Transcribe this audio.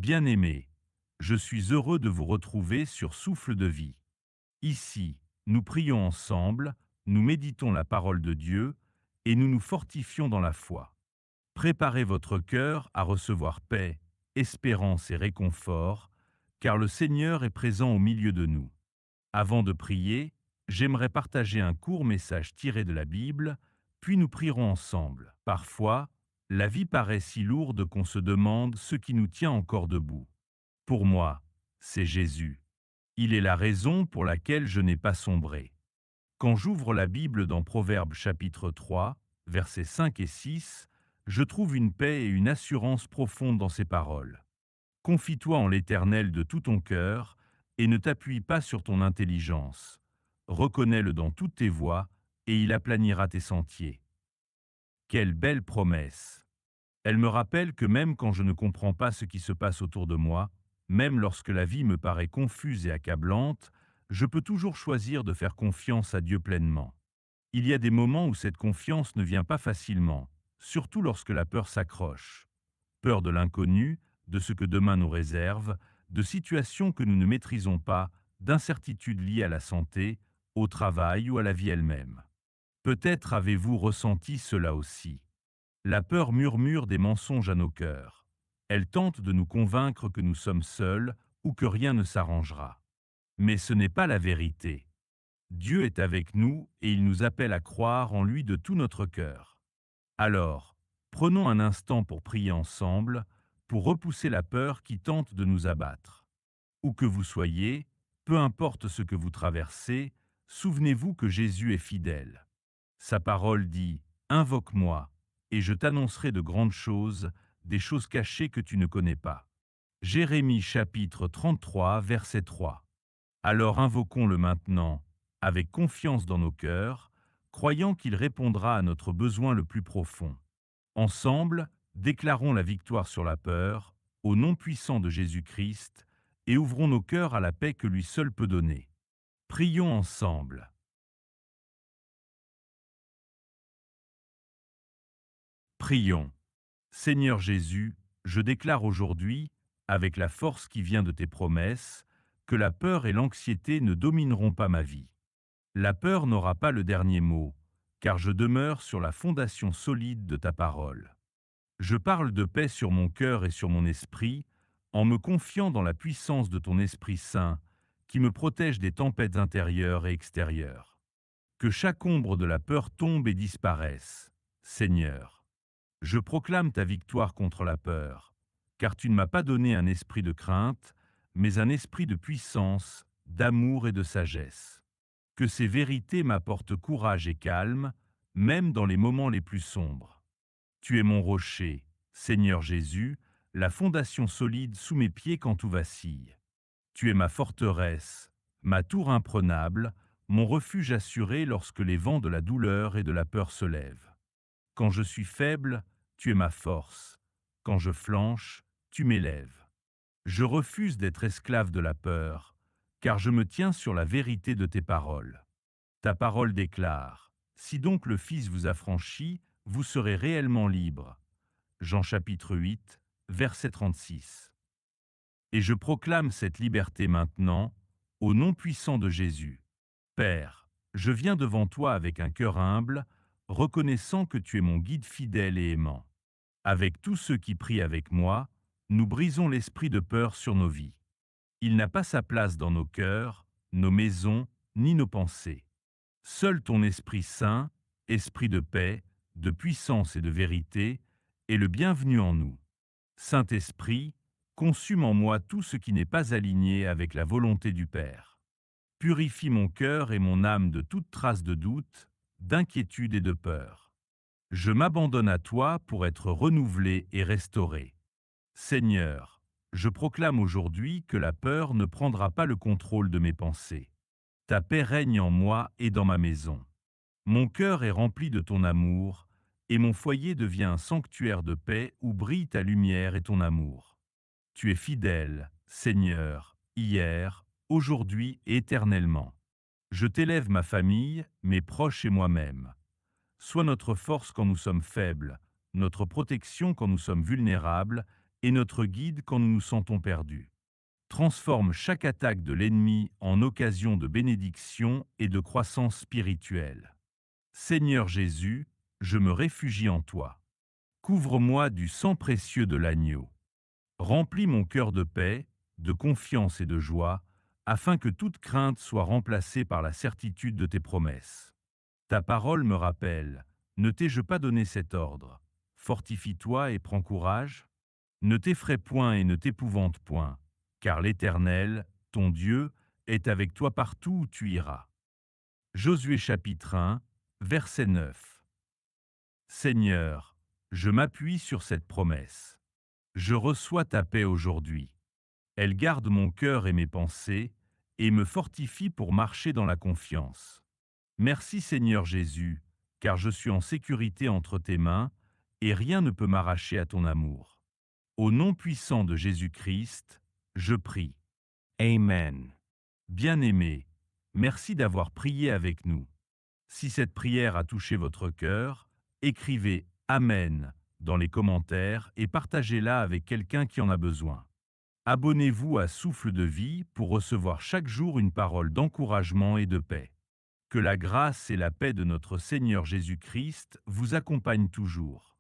Bien-aimés, je suis heureux de vous retrouver sur Souffle de vie. Ici, nous prions ensemble, nous méditons la parole de Dieu et nous nous fortifions dans la foi. Préparez votre cœur à recevoir paix, espérance et réconfort, car le Seigneur est présent au milieu de nous. Avant de prier, j'aimerais partager un court message tiré de la Bible, puis nous prierons ensemble. Parfois, la vie paraît si lourde qu'on se demande ce qui nous tient encore debout. Pour moi, c'est Jésus. Il est la raison pour laquelle je n'ai pas sombré. Quand j'ouvre la Bible dans Proverbes chapitre 3, versets 5 et 6, je trouve une paix et une assurance profonde dans ces paroles. Confie-toi en l'Éternel de tout ton cœur et ne t'appuie pas sur ton intelligence. Reconnais-le dans toutes tes voies et il aplanira tes sentiers. Quelle belle promesse! Elle me rappelle que même quand je ne comprends pas ce qui se passe autour de moi, même lorsque la vie me paraît confuse et accablante, je peux toujours choisir de faire confiance à Dieu pleinement. Il y a des moments où cette confiance ne vient pas facilement, surtout lorsque la peur s'accroche. Peur de l'inconnu, de ce que demain nous réserve, de situations que nous ne maîtrisons pas, d'incertitudes liées à la santé, au travail ou à la vie elle-même. Peut-être avez-vous ressenti cela aussi. La peur murmure des mensonges à nos cœurs. Elle tente de nous convaincre que nous sommes seuls ou que rien ne s'arrangera. Mais ce n'est pas la vérité. Dieu est avec nous et il nous appelle à croire en lui de tout notre cœur. Alors, prenons un instant pour prier ensemble, pour repousser la peur qui tente de nous abattre. Où que vous soyez, peu importe ce que vous traversez, souvenez-vous que Jésus est fidèle. Sa parole dit « Invoque-moi, et je t'annoncerai de grandes choses, des choses cachées que tu ne connais pas. » Jérémie chapitre 33, verset 3. Alors invoquons-le maintenant, avec confiance dans nos cœurs, croyant qu'il répondra à notre besoin le plus profond. Ensemble, déclarons la victoire sur la peur, au nom puissant de Jésus-Christ, et ouvrons nos cœurs à la paix que lui seul peut donner. Prions ensemble. Prions. Seigneur Jésus, je déclare aujourd'hui, avec la force qui vient de tes promesses, que la peur et l'anxiété ne domineront pas ma vie. La peur n'aura pas le dernier mot, car je demeure sur la fondation solide de ta parole. Je parle de paix sur mon cœur et sur mon esprit, en me confiant dans la puissance de ton Esprit Saint, qui me protège des tempêtes intérieures et extérieures. Que chaque ombre de la peur tombe et disparaisse, Seigneur. Je proclame ta victoire contre la peur, car tu ne m'as pas donné un esprit de crainte, mais un esprit de puissance, d'amour et de sagesse. Que ces vérités m'apportent courage et calme, même dans les moments les plus sombres. Tu es mon rocher, Seigneur Jésus, la fondation solide sous mes pieds quand tout vacille. Tu es ma forteresse, ma tour imprenable, mon refuge assuré lorsque les vents de la douleur et de la peur se lèvent. Quand je suis faible, tu es ma force. Quand je flanche, tu m'élèves. Je refuse d'être esclave de la peur, car je me tiens sur la vérité de tes paroles. Ta parole déclare, « Si donc le Fils vous a franchi, vous serez réellement libre. » Jean chapitre 8, verset 36. Et je proclame cette liberté maintenant, au nom puissant de Jésus. Père, je viens devant toi avec un cœur humble, reconnaissant que tu es mon guide fidèle et aimant. Avec tous ceux qui prient avec moi, nous brisons l'esprit de peur sur nos vies. Il n'a pas sa place dans nos cœurs, nos maisons, ni nos pensées. Seul ton Esprit Saint, esprit de paix, de puissance et de vérité, est le bienvenu en nous. Saint-Esprit, consume en moi tout ce qui n'est pas aligné avec la volonté du Père. Purifie mon cœur et mon âme de toute trace de doute, d'inquiétude et de peur. Je m'abandonne à toi pour être renouvelé et restauré. Seigneur, je proclame aujourd'hui que la peur ne prendra pas le contrôle de mes pensées. Ta paix règne en moi et dans ma maison. Mon cœur est rempli de ton amour, et mon foyer devient un sanctuaire de paix où brille ta lumière et ton amour. Tu es fidèle, Seigneur, hier, aujourd'hui et éternellement. Je t'élève ma famille, mes proches et moi-même. Sois notre force quand nous sommes faibles, notre protection quand nous sommes vulnérables, et notre guide quand nous nous sentons perdus. Transforme chaque attaque de l'ennemi en occasion de bénédiction et de croissance spirituelle. Seigneur Jésus, je me réfugie en toi. Couvre-moi du sang précieux de l'agneau. Remplis mon cœur de paix, de confiance et de joie, afin que toute crainte soit remplacée par la certitude de tes promesses. Ta parole me rappelle, ne t'ai-je pas donné cet ordre? Fortifie-toi et prends courage. Ne t'effraie point et ne t'épouvante point, car l'Éternel, ton Dieu, est avec toi partout où tu iras. Josué chapitre 1, verset 9. Seigneur, je m'appuie sur cette promesse. Je reçois ta paix aujourd'hui. Elle garde mon cœur et mes pensées, et me fortifie pour marcher dans la confiance. Merci Seigneur Jésus, car je suis en sécurité entre tes mains, et rien ne peut m'arracher à ton amour. Au nom puissant de Jésus-Christ, je prie. Amen. Bien-aimés, merci d'avoir prié avec nous. Si cette prière a touché votre cœur, écrivez Amen dans les commentaires et partagez-la avec quelqu'un qui en a besoin. Abonnez-vous à Souffle de vie pour recevoir chaque jour une parole d'encouragement et de paix. Que la grâce et la paix de notre Seigneur Jésus-Christ vous accompagnent toujours.